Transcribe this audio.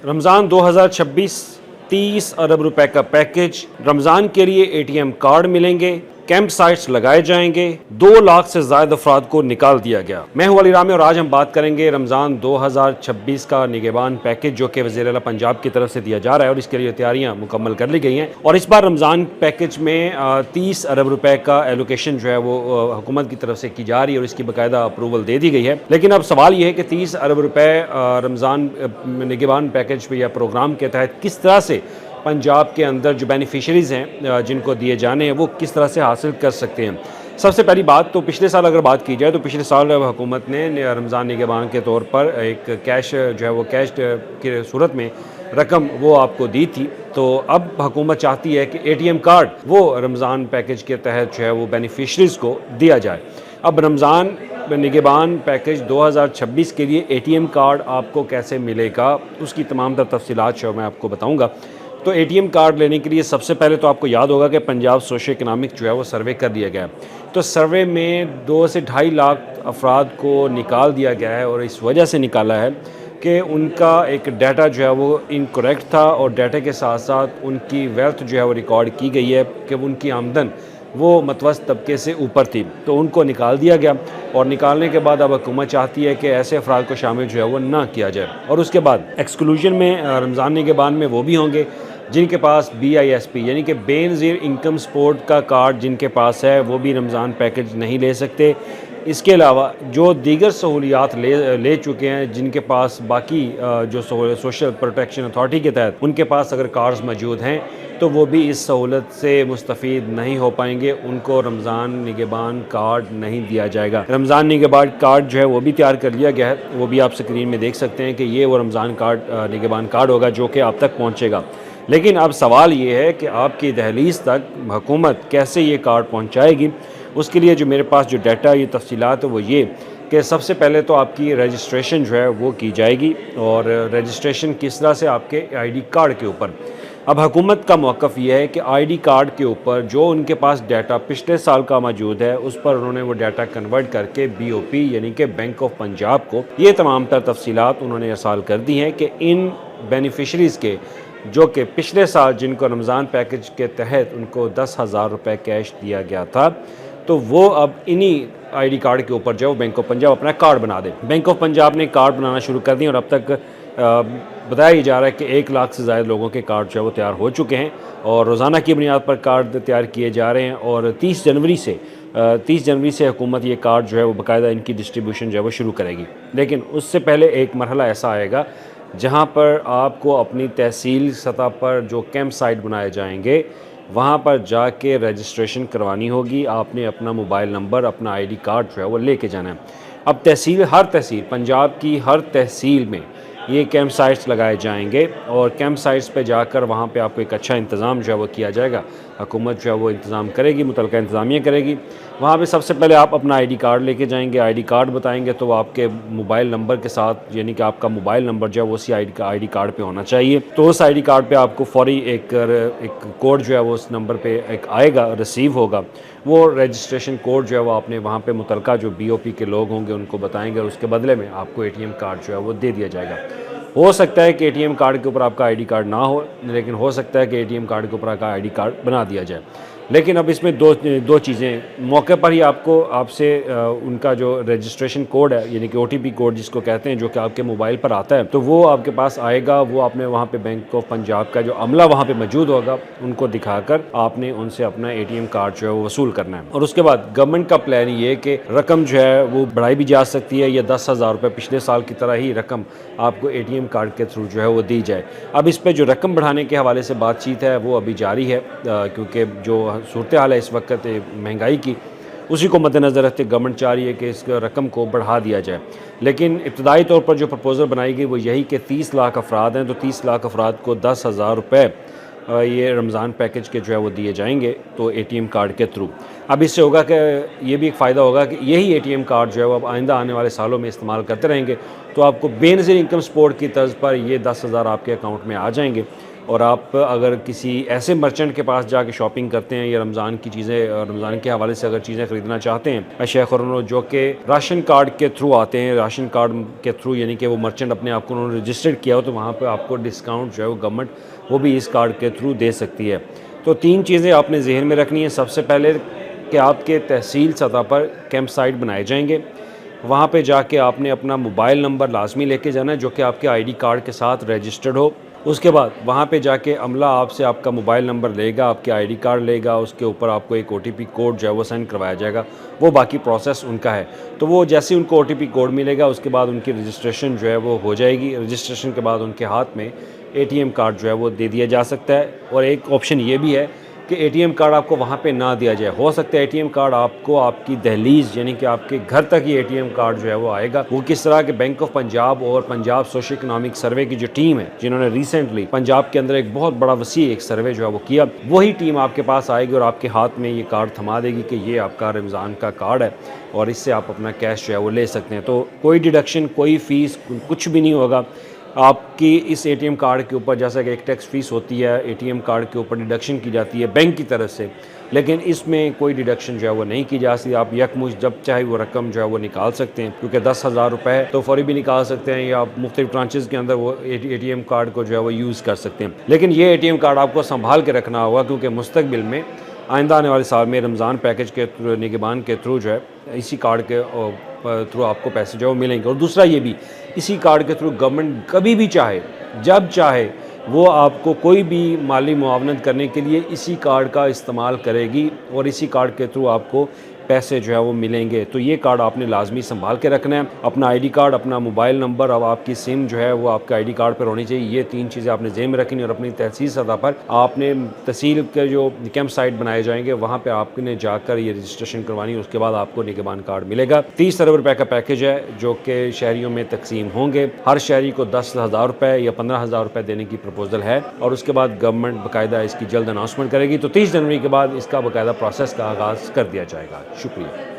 रमज़ान 2026 30 अरब रुपए का पैकेज। रमज़ान के लिए एटीएम कार्ड मिलेंगे, कैंप साइट्स लगाए जाएंगे, 2 लाख से ज़्यादा अफराद को निकाल दिया गया। मैं हूं अली रामी और आज हम बात करेंगे रमज़ान 2026 का निगहबान पैकेज जो कि वज़ीर आला पंजाब की तरफ से दिया जा रहा है और इसके लिए तैयारियां मुकम्मल कर ली गई हैं। और इस बार रमज़ान पैकेज में 30 अरब रुपए का एलोकेशन जो है वो हुकूमत की तरफ से की जा रही है और इसकी बाकायदा अप्रूवल दे दी गई है। लेकिन अब सवाल ये है कि 30 अरब रुपए रमज़ान निगहबान पैकेज या प्रोग्राम के तहत किस तरह से पंजाब के अंदर जो बेनिफिशरीज़ हैं जिनको दिए जाने हैं वो किस तरह से हासिल कर सकते हैं। सबसे पहली बात तो पिछले साल अगर बात की जाए तो पिछले साल हुकूमत ने रमज़ान निगहबान के तौर पर एक कैश जो है वो कैश की सूरत में रकम वो आपको दी थी। तो अब हुकूमत चाहती है कि एटीएम कार्ड वो रमज़ान पैकेज के तहत जो है वो बेनिफिशरीज़ को दिया जाए। अब रमज़ान निगहबान पैकेज 2026 के लिए एटीएम कार्ड आपको कैसे मिलेगा उसकी तमाम तर तफसीलात जो मैं आपको बताऊँगा। तो एटीएम कार्ड लेने के लिए सबसे पहले तो आपको याद होगा कि पंजाब सोशो इकनॉमिक जो है वो सर्वे कर दिया गया। तो सर्वे में 2 से 2.5 लाख अफराद को निकाल दिया गया है और इस वजह से निकाला है कि उनका एक डाटा जो है वो इनकरेक्ट था और डाटा के साथ साथ उनकी वेल्थ जो है वो रिकॉर्ड की गई है कि उनकी आमदन वो मतवस्त तबके से ऊपर थी, तो उनको निकाल दिया गया। और निकालने के बाद अब हुकूमत चाहती है कि ऐसे अफराद को शामिल जो है वो ना किया जाए। और उसके बाद एक्सक्लूजन में रमज़ान निगहबान में वो भी होंगे जिनके पास BISP यानी कि बेनज़ीर इनकम सपोर्ट का कार्ड जिनके पास है वो भी रमज़ान पैकेज नहीं ले सकते। इसके अलावा जो दीगर सहूलियात ले चुके हैं जिनके पास बाकी जो सोशल प्रोटेक्शन अथॉरिटी के तहत उनके पास अगर कार्ड्स मौजूद हैं तो वो भी इस सहूलत से मुस्तफ़ीद नहीं हो पाएंगे, उनको रमज़ान निगहबान कार्ड नहीं दिया जाएगा। रमज़ान निगहबान कार्ड जो है वो भी तैयार कर लिया गया है, वो भी आप स्क्रीन में देख सकते हैं कि ये वो रमज़ान कार्ड निगहबान कार्ड होगा जो कि आप तक पहुँचेगा। लेकिन अब सवाल ये है कि आपकी दहलीज़ तक हुकूमत कैसे ये कार्ड पहुँचाएगी। उसके लिए जो मेरे पास जो डाटा ये तफसीलात है वो ये कि सबसे पहले तो आपकी रजिस्ट्रेशन जो है वो की जाएगी और रजिस्ट्रेशन किस तरह से आपके ID कार्ड के ऊपर। अब हुकूमत का मौक़िफ़ ये है कि ID कार्ड के ऊपर जो उनके पास डाटा पिछले साल का मौजूद है उस पर उन्होंने वो डाटा कन्वर्ट करके BOP यानी कि बैंक ऑफ पंजाब को ये तमाम तर तफसीलात उन्होंने अरसाल कर दी हैं कि इन बेनिफिशरीज़ के जो कि पिछले साल जिनको रमज़ान पैकेज के तहत उनको 10,000 रुपये कैश दिया गया था, तो वो अब इन्हीं ID कार्ड के ऊपर जो बैंक ऑफ पंजाब अपना कार्ड बना दे। बैंक ऑफ पंजाब ने कार्ड बनाना शुरू कर दिए और अब तक बताया जा रहा है कि 1 लाख से ज़्यादा लोगों के कार्ड जो है वो तैयार हो चुके हैं और रोज़ाना की बुनियाद पर कार्ड तैयार किए जा रहे हैं। और 30 जनवरी से हुकूमत ये कार्ड जो है वो बाकायदा इनकी डिस्ट्रीब्यूशन जो है वो शुरू करेगी। लेकिन उससे पहले एक मरहला ऐसा आएगा जहाँ पर आपको अपनी तहसील सतह पर जो कैंप साइट बनाए जाएंगे वहाँ पर जाके रजिस्ट्रेशन करवानी होगी। आपने अपना मोबाइल नंबर, अपना ID कार्ड जो है वो लेके जाना है। अब हर तहसील पंजाब की हर तहसील में ये कैंप साइट्स लगाए जाएंगे और कैंप साइट्स पे जाकर वहाँ पे आपको एक अच्छा इंतज़ाम जो है वो किया जाएगा। हुकूमत जो है वो इंतज़ाम करेगी, मुतलका इंतज़ामिया करेगी। वहाँ पे सबसे पहले आप अपना ID कार्ड लेके जाएंगे, ID कार्ड बताएंगे तो आपके मोबाइल नंबर के साथ यानी कि आपका मोबाइल नंबर जो है वो उसी ID कार्ड पे होना चाहिए। तो उस ID कार्ड पे आपको फौरी एक कोड जो है वो उस नंबर पे एक आएगा, रिसीव होगा। वो रजिस्ट्रेशन कोड जो है वो आपने वहाँ पे मुतलका जो BOP के लोग होंगे उनको बताएंगे और उसके बदले में आपको ATM कार्ड जो है वो दे दिया जाएगा। हो सकता है कि ATM कार्ड के ऊपर आपका ID कार्ड ना हो, लेकिन हो सकता है कि ATM कार्ड के ऊपर आपका ID कार्ड बना दिया जाए। लेकिन अब इसमें दो चीज़ें मौके पर ही आपसे उनका जो रजिस्ट्रेशन कोड है यानी कि OTP कोड जिसको कहते हैं जो कि आपके मोबाइल पर आता है तो वो आपके पास आएगा। वो आपने वहाँ पे बैंक ऑफ पंजाब का जो अमला वहाँ पे मौजूद होगा उनको दिखाकर आपने उनसे अपना ATM कार्ड जो है वो वसूल करना है। और उसके बाद गवर्नमेंट का प्लान ये कि रकम जो है वो बढ़ाई भी जा सकती है या 10,000 रुपये पिछले साल की तरह ही रकम आपको ATM कार्ड के थ्रू जो है वो दी जाए। अब इस पर जो रकम बढ़ाने के हवाले से बातचीत है वो अभी जारी है क्योंकि जो सूरत हाल है इस वक्त महंगाई की उसी को मद्देनज़र रखते गवर्नमेंट चाह रही है कि इस रकम को बढ़ा दिया जाए। लेकिन इब्तदाई तौर पर जो प्रपोज़ल बनाई गई वो यही कि 30 लाख अफराद हैं तो 30 लाख अफराद को 10,000 रुपये ये रमज़ान पैकेज के जो है वो दिए जाएंगे तो ATM कार्ड के थ्रू। अब इससे होगा कि ये भी एक फ़ायदा होगा कि यही ATM कार्ड जो है वो अब आइंदा आने वाले सालों में इस्तेमाल करते रहेंगे तो आपको बेनज़ीर इनकम सपोर्ट की तर्ज पर ये 10,000 आपके अकाउंट में आ जाएंगे और आप अगर किसी ऐसे मर्चेंट के पास जाके शॉपिंग करते हैं या रमज़ान की चीज़ें, रमज़ान के हवाले से अगर चीज़ें ख़रीदना चाहते हैं अशिया ख़ुरानो, जो कि राशन कार्ड के थ्रू आते हैं, राशन कार्ड के थ्रू यानी कि वो मर्चेंट अपने आप को उन्होंने रजिस्टर्ड किया हो, तो वहाँ पर आपको डिस्काउंट जो है वो गवर्नमेंट वो भी इस कार्ड के थ्रू दे सकती है। तो 3 चीज़ें आपने जहन में रखनी है। सबसे पहले कि आपके तहसील सतह पर कैंप साइट बनाए जाएंगे, वहाँ पे जाके आपने अपना मोबाइल नंबर लाजमी लेके जाना है जो कि आपके आईडी कार्ड के साथ रजिस्टर्ड हो। उसके बाद वहाँ पे जाके अमला आपसे आपका मोबाइल नंबर लेगा, आपके आईडी कार्ड लेगा, उसके ऊपर आपको एक ओटीपी कोड जो है वो सेंड करवाया जाएगा। वो बाकी प्रोसेस उनका है। तो वो जैसे उनको ओटीपी कोड मिलेगा उसके बाद उनकी रजिस्ट्रेशन जो है वो हो जाएगी। रजिस्ट्रेशन के बाद उनके हाथ में एटीएम कार्ड जो है वो दे दिया जा सकता है। और एक ऑप्शन ये भी है कि एटीएम कार्ड आपको वहाँ पे ना दिया जाए। हो सकता है एटीएम कार्ड आपको आपकी दहलीज यानी कि आपके घर तक ही एटीएम कार्ड जो है वो आएगा। वो किस तरह के बैंक ऑफ पंजाब और पंजाब सोशल इकोनॉमिक सर्वे की जो टीम है जिन्होंने रिसेंटली पंजाब के अंदर एक बहुत बड़ा वसी एक सर्वे जो है वो किया, वही टीम आपके पास आएगी और आपके हाथ में ये कार्ड थमा देगी कि ये आपका रमज़ान का कार्ड है और इससे आप अपना कैश जो है वो ले सकते हैं। तो कोई डिडक्शन, कोई फ़ीस, कुछ भी नहीं होगा। आपकी इस एटीएम कार्ड के ऊपर जैसा कि एक टैक्स फ़ीस होती है, एटीएम कार्ड के ऊपर डिडक्शन की जाती है बैंक की तरफ से, लेकिन इसमें कोई डिडक्शन जो है वो नहीं की जा सकती। आप यकमुश्त जब चाहे वो रकम जो है वो निकाल सकते हैं, क्योंकि 10,000 रुपये तो फौरी भी निकाल सकते हैं या आप मुख्तलिफ ट्रांचेज़ के अंदर वो एटीएम कार्ड को जो है वो यूज़ कर सकते हैं। लेकिन ये एटीएम कार्ड आपको संभाल के रखना होगा, क्योंकि मुस्तकबिल में आइंदा आने वाले साल में रमज़ान पैकेज के निगरान के थ्रू जो है इसी कार्ड के थ्रू आपको पैसे जो मिलेंगे। और दूसरा ये भी, इसी कार्ड के थ्रू गवर्नमेंट कभी भी चाहे, जब चाहे, वो आपको कोई भी माली मुआवनत करने के लिए इसी कार्ड का इस्तेमाल करेगी और इसी कार्ड के थ्रू आपको पैसे जो है वो मिलेंगे। तो ये कार्ड आपने लाजमी संभाल के रखना है। अपना आईडी कार्ड, अपना मोबाइल नंबर और आपकी सिम जो है वो आपके आईडी कार्ड पर होनी चाहिए। ये 3 चीज़ें आपने ज़हन में रखनी और अपनी तहसील सतह पर आपने तहसील के जो कैंप साइट बनाए जाएंगे वहाँ पर आपने जाकर ये रजिस्ट्रेशन करवानी। उसके बाद आपको निगरान कार्ड मिलेगा। 30 अरब रुपये का पैकेज है जो कि शहरियों में तकसीम होंगे। हर शहरी को 10,000 रुपये या 15,000 रुपये देने की प्रपोजल है और उसके बाद गवर्नमेंट बाकायदा इसकी जल्द अनाउंसमेंट करेगी। तो 30 जनवरी के बाद इसका बाकायदा प्रोसेस का आगाज़ कर दिया जाएगा। शुक्रिया।